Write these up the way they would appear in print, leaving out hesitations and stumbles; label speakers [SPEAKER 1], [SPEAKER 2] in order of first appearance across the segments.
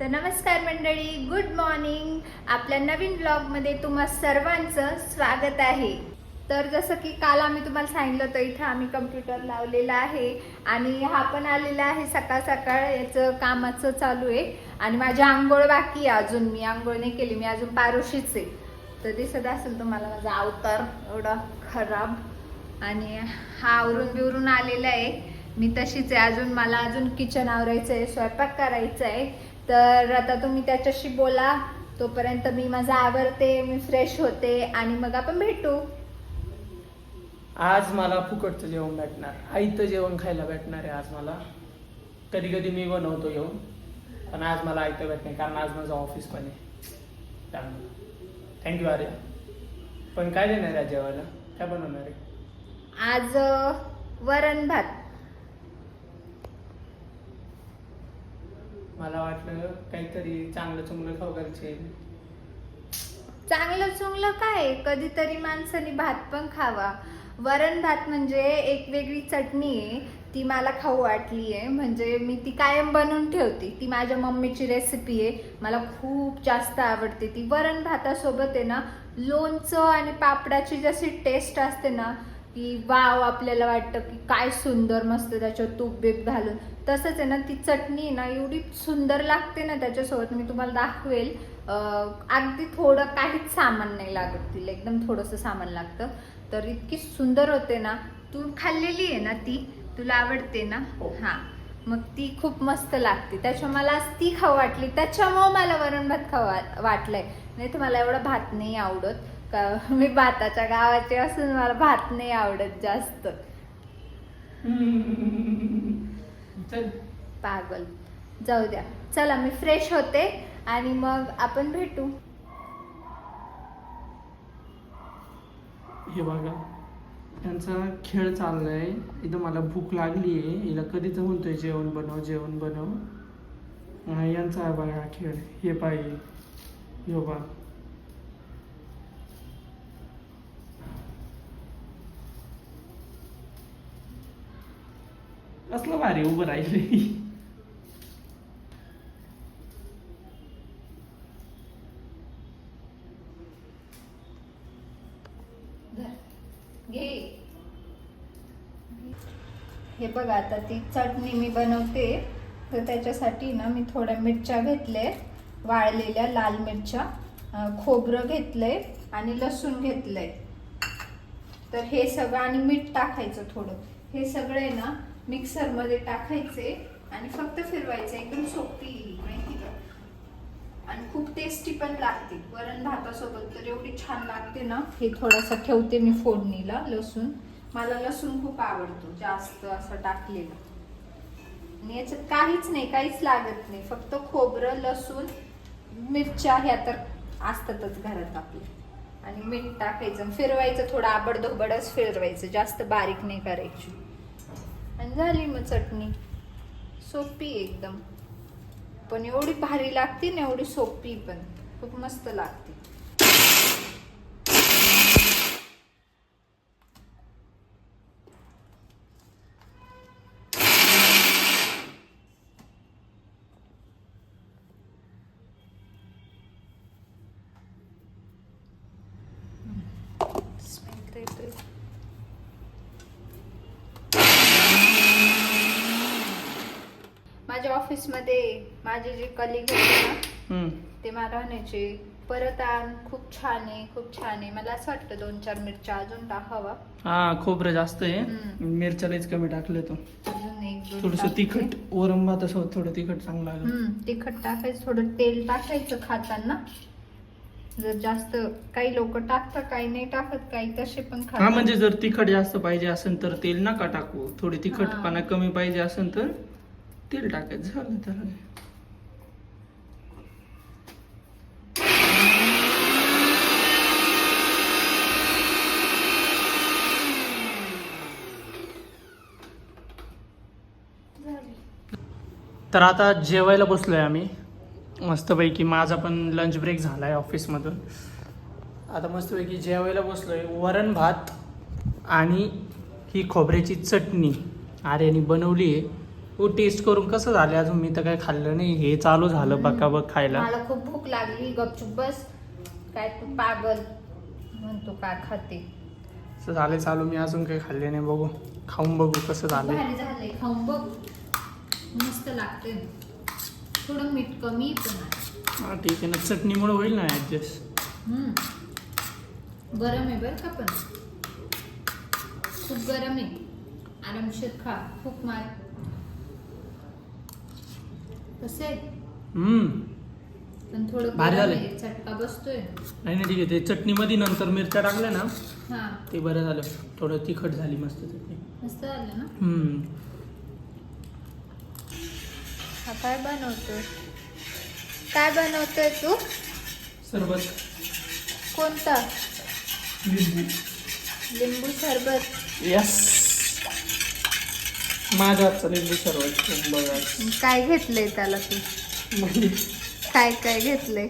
[SPEAKER 1] तर नमस्कार मंडळी, गुड मॉर्निंग. आपल्या नवीन ब्लॉगमध्ये तुम्हा सर्वांचं स्वागत आहे. तर जसं की काल आम्ही तुम्हाला सांगितलं होतं, इथं आम्ही कम्प्युटर लावलेला आहे आणि हा पण आलेला आहे सकाळ सकाळ. याचं कामाचं चालू आहे आणि माझी आंघोळ बाकी आहे अजून. मी आंघोळ नाही केली, मी अजून पारोशीच आहे. तर दिसत असेल तुम्हाला माझा अवतार एवढा खराब. आणि हा आवरून बिवरून आलेला आहे. मी तशीच आहे अजून. मला अजून किचन आवरायचं आहे, स्वयंपाक करायचा आहे. तर आता तुम्ही त्याच्याशी बोला, तोपर्यंत मी माझं आवरते, मी फ्रेश होते आणि मग आपण भेटू.
[SPEAKER 2] आज मला फुकटचं जेवण भेटणार, आईचं जेवण खायला भेटणार आहे आज मला. कधी कधी मी बनवतो येऊन, पण आज मला आईतं भेटणार कारण आज माझं ऑफिस पण आहे. त्यामुळे थँक्यू आर्या. पण काय देणार आहे जेवायला, काय बनवणार आहे
[SPEAKER 1] आज? वरण भात.
[SPEAKER 2] मला वाटलं काहीतरी चांगलं चुंगलं खाऊ घालचे.
[SPEAKER 1] चांगलं चुंगलं काय, कधीतरी माणसाने भात पण खावा. वरण भात म्हणजे एक वेगळी चटणी आहे, ती मला खाऊ वाटली आहे. म्हणजे मी ती कायम बनवून ठेवते. ती माझ्या मम्मीची रेसिपी आहे, मला खूप जास्त आवडते ती. वरण भातासोबत आहे ना, लोणचं आणि पापडाची जशी टेस्ट असते ना, की वाव, आपल्याला वाटतं की काय सुंदर मस्त त्याच्यावर तूप बीप घालून. तसंच आहे ना, ती चटणी ना एवढी सुंदर लागते ना त्याच्यासोबत. मी तुम्हाला दाखवेल. अगदी थोडं काहीच सामान नाही लागत तिला, एकदम थोडंसं सामान लागतं, तर इतकी सुंदर होते ना. तू खाल्लेली आहे ना ती, तुला आवडते ना? हां, मग ती खूप मस्त लागते. त्याच्यामुळे मला आज ती खाऊ वाटली, त्याच्यामुळं मला वरण भात खाऊ वाटलंय. नाही तर मला एवढा भात नाही आवडत. का मी भाताच्या गावाचे असून मला भात नाही आवडत जास्त. पागल, जाऊ द्या. चला मी फ्रेश होते आणि मग आपण भेटू.
[SPEAKER 2] हे बघा, त्यांचा खेळ चाललाय इथं. मला भूक लागली आहे, हिला कधीच म्हणतोय जेवण बनव जेवण बनव. यांचा आहे बघा खेळ. हे पाहिजे, हे बघा. कसलं भारी उभं राहिले.
[SPEAKER 1] घे. हे बघा, आता ती चटणी मी बनवते. तर त्याच्यासाठी ना मी थोड्या मिरच्या घेतले, वाळलेल्या लाल मिरच्या, खोबरं घेतलंय आणि लसूण घेतलंय. तर हे सगळं आणि मीठ टाकायचं थोडं. हे सगळे ना मिक्सर मध्ये टाकायचे आणि फक्त फिरवायचे. एकदम सोपी माहिती का, आणि खूप टेस्टी पण लागते वरण भातासोबत. तर एवढी छान लागते ना. हे थोडासा ठेवते मी फोडणीला लसूण. मला लसूण खूप आवडतो, जास्त असं टाकलेलं. आणि याच्यात काहीच नाही, काहीच लागत नाही, फक्त खोबरं, लसूण, मिरच्या ह्या तर असतातच घरात आपल्या. आणि मीठ टाकायचं, फिरवायचं, थोडं आबडधोबडच फिरवायचं, जास्त बारीक नाही करायची. आणि झाली मग चटणी. सोपी एकदम, पण एवढी भारी लागते ना, एवढी सोपी पण खूप मस्त लागते. माझ्या ऑफिसमध्ये माझे जे कलिग होते ना, ते मला म्हणायचे परत आण, खूप छान आहे, खूप छान आहे. मला असं वाटतं 2-4 मिरच्या अजून टाकावा.
[SPEAKER 2] हा, खोबरं जास्त आहे, मिरच्यालाच कमी टाकले. तो
[SPEAKER 1] अजून 1-2
[SPEAKER 2] थोडस तिखट, वरण भातासोबत थोडं तिखट चांगलं लागलं.
[SPEAKER 1] तिखट टाकायचं, थोडं तेल टाकायचं खाताना. जर जास्त, काही लोक टाकतात, काही नाही टाकत, काही तसे पण खातात.
[SPEAKER 2] हा, म्हणजे जर तिखट जास्त पाहिजे असेल तर तेल नका टाकू. थोडी तिखटपणा कमी पाहिजे असेल तर तेल टाकायचं, झालं त्याला. तर आता जेवायला बसलोय आम्ही मस्तपैकी. माझा पण लंच ब्रेक झालाय ऑफिसमधून. आता मस्तपैकी जेवायला बसलोय. वरण भात आणि ही खोबऱ्याची चटणी आर्याने बनवली आहे. हो टेस्ट करून कसं झालं अजून मी तर काय खाल्लं नाही हे चालू झालं बकाबक खायला.
[SPEAKER 1] मला खूप भूक लागली. गपचूप बस. काय तू पागल म्हणतो काय खाते.
[SPEAKER 2] असं झालं चालू मी अजून काही खाल्ले नाही. बघू खाऊन बघू कसं झालं.
[SPEAKER 1] भारी झालंय. खाऊन बघ. मस्त लागते. थोडं मीठ कमी पण आहे.
[SPEAKER 2] हा ठीक आहे ना चटणीमुळे होईल ना ऍडजस्ट.
[SPEAKER 1] गरम आहे बरं का पण खूप गरम आहे. आरामशीर खा. खूप मार कसे पण थोडं
[SPEAKER 2] भारी
[SPEAKER 1] गरम
[SPEAKER 2] झालंय.
[SPEAKER 1] आहे. चटका बसतोय.
[SPEAKER 2] नाही नाही ठीक आहे ते चटणीमध्ये नंतर मिरच्या टाकल्या ना
[SPEAKER 1] हा
[SPEAKER 2] ते बरं झालं. थोडं तिखट झाली मस्त चटणी.
[SPEAKER 1] मस्त झालं ना. हा काय बनवतोय. काय बनवतोय तू.
[SPEAKER 2] सरबत
[SPEAKER 1] कोणता. लिंबू सरबत.
[SPEAKER 2] यस माझ्या हातचा लिंबू सरबत बघा.
[SPEAKER 1] काय घेतलंय त्याला तू.
[SPEAKER 2] म्हणजे
[SPEAKER 1] काय काय घेतलंय.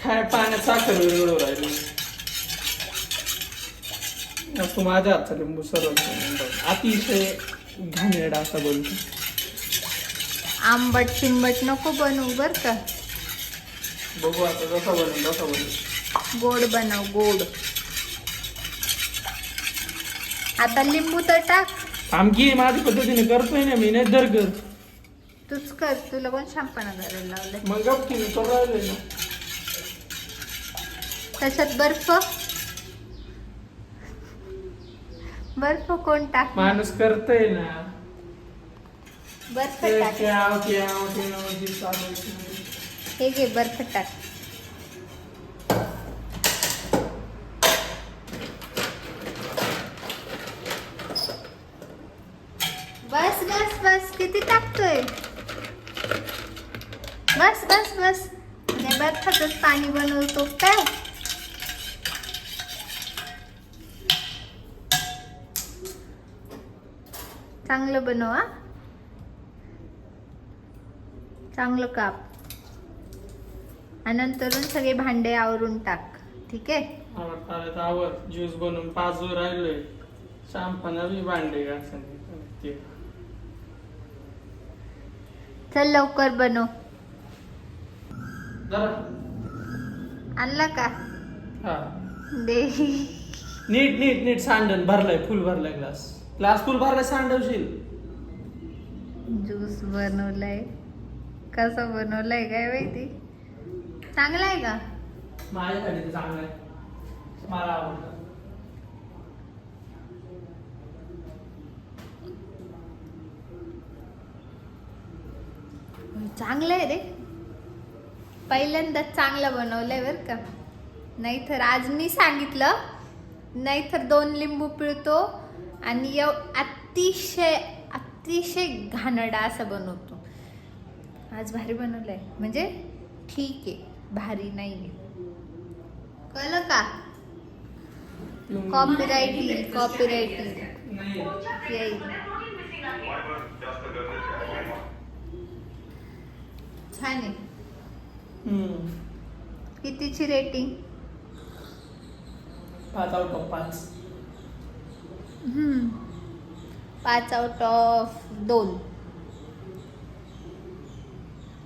[SPEAKER 2] काय पाण्यात साखर वेगळं राहिलं. तू माझ्या हातचा लिंबू सरबत अतिशय घाणेरडा असा बोलतो.
[SPEAKER 1] आंबट चिंबट नको बनवू बर का.
[SPEAKER 2] बघू आता जसा बनवून तसा बनवू.
[SPEAKER 1] गोड बनव गोड. आता लिंबू तर टाक.
[SPEAKER 2] आमकी माझ्या पद्धतीने करतोय ना मी नाही दर कर.
[SPEAKER 1] तूच कर. तुला कोण शहाणपणा करायला लावलंय.
[SPEAKER 2] मग गप की मी करू राहिलोय ना.
[SPEAKER 1] त्याच्यात बर्फ. बर्फ कोण टाक.
[SPEAKER 2] माणूस करतोय ना.
[SPEAKER 1] बर्फ
[SPEAKER 2] ते
[SPEAKER 1] टाक.
[SPEAKER 2] क्याव क्याव क्याव जे चालू आहे.
[SPEAKER 1] हे घे बर्फ टाक. बस बस बस किती टाकतोय. बस बस बस. नाही बर्फातच पाणी बनवतो काय. चांगलं बनव हा. चांगलं काप. आणि नंतरून सगळे भांडे आवरून टाक. ठीक आहे.
[SPEAKER 2] आवर ज्यूस बनवून 5 वर राहिलोय. शॅम्पाना बी भांडे घासून ते.
[SPEAKER 1] चल लवकर बनव.
[SPEAKER 2] जरा
[SPEAKER 1] आणला का.
[SPEAKER 2] हा
[SPEAKER 1] दे.
[SPEAKER 2] नीट नीट नीट सांडण भरलाय फुल भरलाय ग्लास. ग्लास फुल भरलाय सांडवशील.
[SPEAKER 1] ज्यूस बनवलाय. कसा बनवलाय काय माहिती. चांगला आहे का.
[SPEAKER 2] माझ्यासाठी ते चांगलं आहे. मला आवडतं.
[SPEAKER 1] चांगलं आहे रे. पहिल्यांदाच चांगलं बनवलंय बर का. नाहीतर आज मी सांगितलं. नाहीतर 2 लिंबू पिळतो आणि अतिशय अतिशय घाणेरडा असं बनवतो. आज भारी बनवलंय म्हणजे ठीक आहे. भारी नाहीये. कळलं का. कॉपीराइट येईल. कॉपीराइट येईल. छान आहे. कितीची rating.
[SPEAKER 2] 5 out of 5.
[SPEAKER 1] 5 out of 2.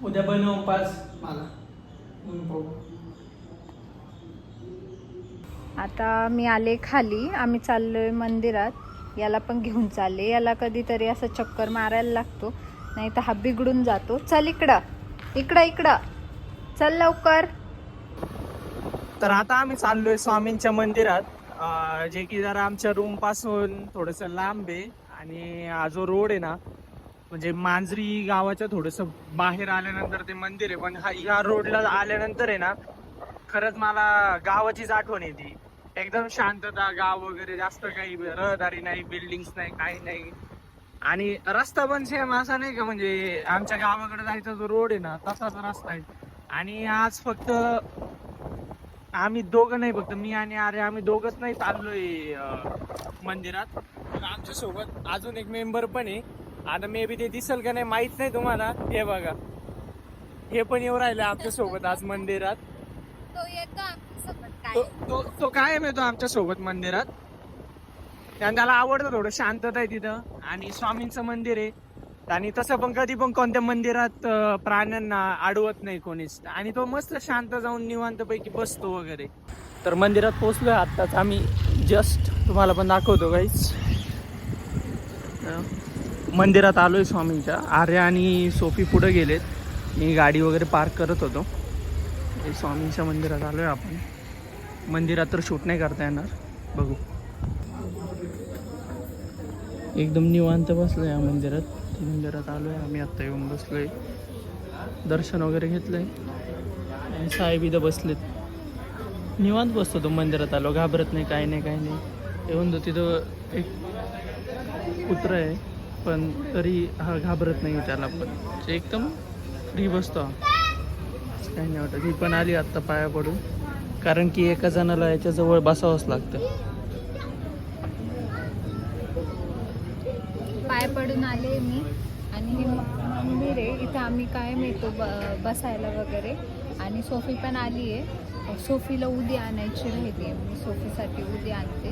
[SPEAKER 2] उद्या बनव 5 मला.
[SPEAKER 1] आता मी आले खाली. आम्ही चाललोय मंदिरात. याला पण घेऊन चालले. याला कधीतरी असं चक्कर मारायला लागतो. नाही तर हा बिघडून जातो. चल इकडं इकडं इकडं. चल लवकर.
[SPEAKER 2] तर आता आम्ही चाललोय स्वामींच्या मंदिरात. जे की जरा आमच्या रूम पासून थोडस लांब आहे. आणि हा जो रोड आहे ना म्हणजे मांजरी गावाच्या थोडस बाहेर आल्यानंतर ते मंदिर आहे. पण ह्या रोडला आल्यानंतर आहे ना खरंच मला गावाचीच आठवण येते. एकदम शांतता. गाव वगैरे जास्त काही रहदारी नाही. बिल्डिंग्स नाही काही नाही. आणि रस्ता पण सेम असा नाही का म्हणजे आमच्या गावाकडे जायचा जो रोड आहे ना तसाच रस्ता आहे. आणि आज फक्त आम्ही दोघं नाही फक्त मी आणि अरे आम्ही दोघंच नाही चाललोय मंदिरात. आमच्या सोबत अजून एक मेंबर पण आहे. आता मे बी ते दिसेल का नाही माहित नाही तुम्हाला. हे बघा हे पण येऊ राहिले आमच्या सोबत आज मंदिरात. तो कायम येतो आमच्या सोबत मंदिरात. आणि त्याला आवडतं थोडं शांतता आहे तिथं. आणि स्वामींचं मंदिर आहे आणि तसं पण कधी पण कोणत्या मंदिरात प्राण्यांना अडवत नाही कोणीच, आणि तो मस्त शांत जाऊन निवांतपैकी बसतो वगैरे. तर मंदिरात पोहोचलोय आत्ताच आम्ही, जस्ट तुम्हाला पण दाखवतो गाईच. मंदिरात आलोय स्वामींच्या. आर्या आणि सोफी पुढे गेलेत, मी गाडी वगैरे पार्क करत होतो. स्वामींच्या मंदिरात आलोय आपण. मंदिरात तर शूट नाही करता येणार, बघू. एकदम निवांत बसलोय या मंदिरात आलोय आम्ही. आत्ता येऊन बसलोय, दर्शन वगैरे घेतलंय आणि साहेब इथं बसलेत. निवांत बसतो तो मंदिरात आलो, घाबरत नाही, काही नाही. येऊन तो तिथं एक कुत्रा आहे, पण तरी हा घाबरत नाही त्याला, पण एकदम फ्री बसतो हा, काही नाही वाटत. ही पण आली आत्ता पाया पडून, कारण की एका जणाला याच्याजवळ बसावंच लागतं.
[SPEAKER 1] पाय पडून आले मी. आणि हे मंदिर आहे, इथं आम्ही कायम येतो बसायला वगैरे. आणि सोफी पण आली आहे, सोफीला उदी आणायची राहिली, मी सोफीसाठी उदी आणते.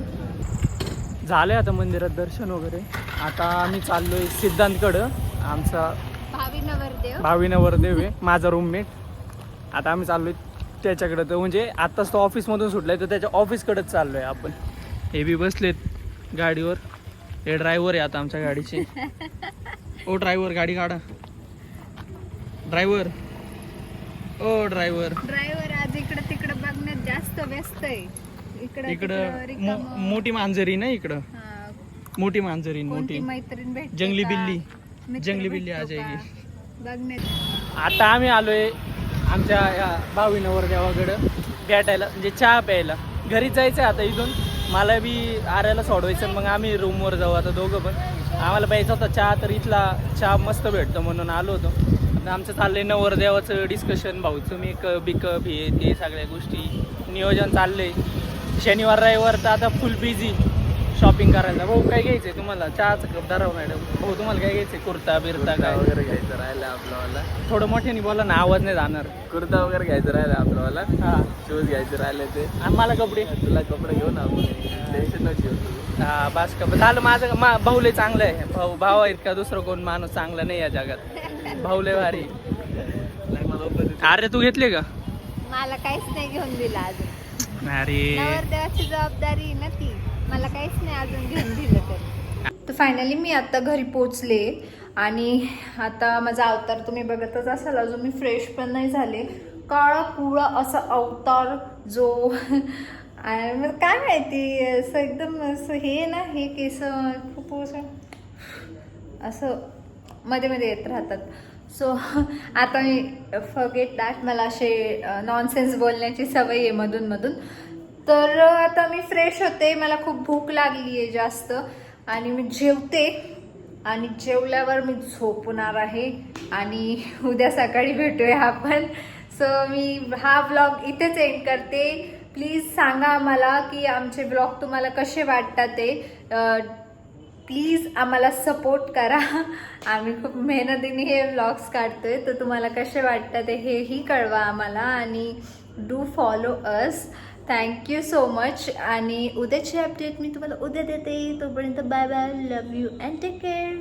[SPEAKER 2] झालंय आता मंदिरात दर्शन वगैरे. आता आम्ही चाललोय सिद्धांतकडं, आमचा भावी नवरदेव आहे, माझा रूममेट. आता आम्ही चाललोय त्याच्याकडं. तर म्हणजे आत्ताच तो ऑफिसमधून सुटलाय, तर त्याच्या ऑफिसकडेच चाललोय आपण. हे बी बसलेत गाडीवर, हे ड्रायव्हर आहे आता आमच्या गाडीचे. ओ ड्रायव्हर, गाडी काढा. ड्रायव्हर
[SPEAKER 1] आज इकडं तिकडं बघण्यात जास्त व्यस्त आहे.
[SPEAKER 2] इकडं मोठी मांजरी ना, इकडं मोठी मांजरी, मोठी
[SPEAKER 1] मैत्रीण भेट,
[SPEAKER 2] जंगली बिल्ली आ जाएगी
[SPEAKER 1] बघण्यात.
[SPEAKER 2] आता आम्ही आलोय आमच्या या भावी नवरदेवाकडं भेटायला, म्हणजे चहा प्यायला. घरीच जायचं आहे आता इथून, मला बी आऱ्याला सोडवायचं, मग आम्ही रूमवर जाऊ आता दोघं पण. आम्हाला प्यायचा होता चहा, तर इथला चहा मस्त भेटतो म्हणून आलो होतो. आता आमचं चाललंय नवरदेवाचं डिस्कशन, भाऊचं मेकअप हे ते सगळ्या गोष्टी नियोजन चाललंय. शनिवार रविवार तर आता फुल बिझी शॉपिंग करायला. भाऊ काय घ्यायचंय तुम्हाला? चहाचं कप धराव मॅडम. भाऊ तुम्हाला काय घ्यायचंय? कुर्ता बिर्ता काय
[SPEAKER 3] वगैरे घ्यायचं राहिलं आपल्याला.
[SPEAKER 2] थोडं मोठ्याने बोला ना, आवाज नाही जाणार.
[SPEAKER 3] कुर्ता वगैरे घ्यायचं राहिलं आपल्याला.
[SPEAKER 2] हां,
[SPEAKER 3] शूज घ्यायचे राहिले ते.
[SPEAKER 2] आम्हाला कपडे.
[SPEAKER 3] तुला कपडे घेऊन आपण टेन्शन नको घेऊ.
[SPEAKER 2] हा बस कपडे झालं. माझं भाऊ लय चांगलं आहे. भाऊ आहेत का दुसरं कोण माणूस चांगला नाही या जगात. भाऊ लय भारी. अरे तू घेतले का?
[SPEAKER 1] मला काहीच नाही घेऊन दिलं अजून.
[SPEAKER 2] अरे
[SPEAKER 1] नवरदेवाची जबाबदारी ना ती, मला काहीच नाही अजून घेऊन दिलं. तर फायनली मी आता घरी पोचले. आणि आता माझा अवतार तुम्ही बघतच असाल, अजून मी फ्रेश पण नाही झाले. काळा कुळा असा अवतार जो काय माहिती, असं एकदम असं हे ना, हे केस खूप असं मध्ये मध्ये येत राहतात. सो आता मी फॉरगेट दॅट, मला असे नॉनसेन्स बोलण्याची सवय आहे मधून. तर आता मी फ्रेश होते, मला खूप भूक लागली आहे जास्त, आणि मी जेवते. आणि जेवल्यावर मी झोपणार आहे, आणि उद्या सकाळी भेटूया आपण. सो मी हा व्लॉग इथेच एंड करते. प्लीज सांगा मला की आमचे व्लॉग तुम्हाला कसे वाटतात ते. प्लीज आम्हाला सपोर्ट करा. आम्ही खूप मेहनतीने हे व्लॉग्स काढतोय, तर तुम्हाला कसे वाटतात हेही कळवा आम्हाला. आणि do follow us. Thank you so much. आणि उद्याची अपडेट मी तुम्हाला उद्या देते. तोपर्यंत bye bye, love you and take care.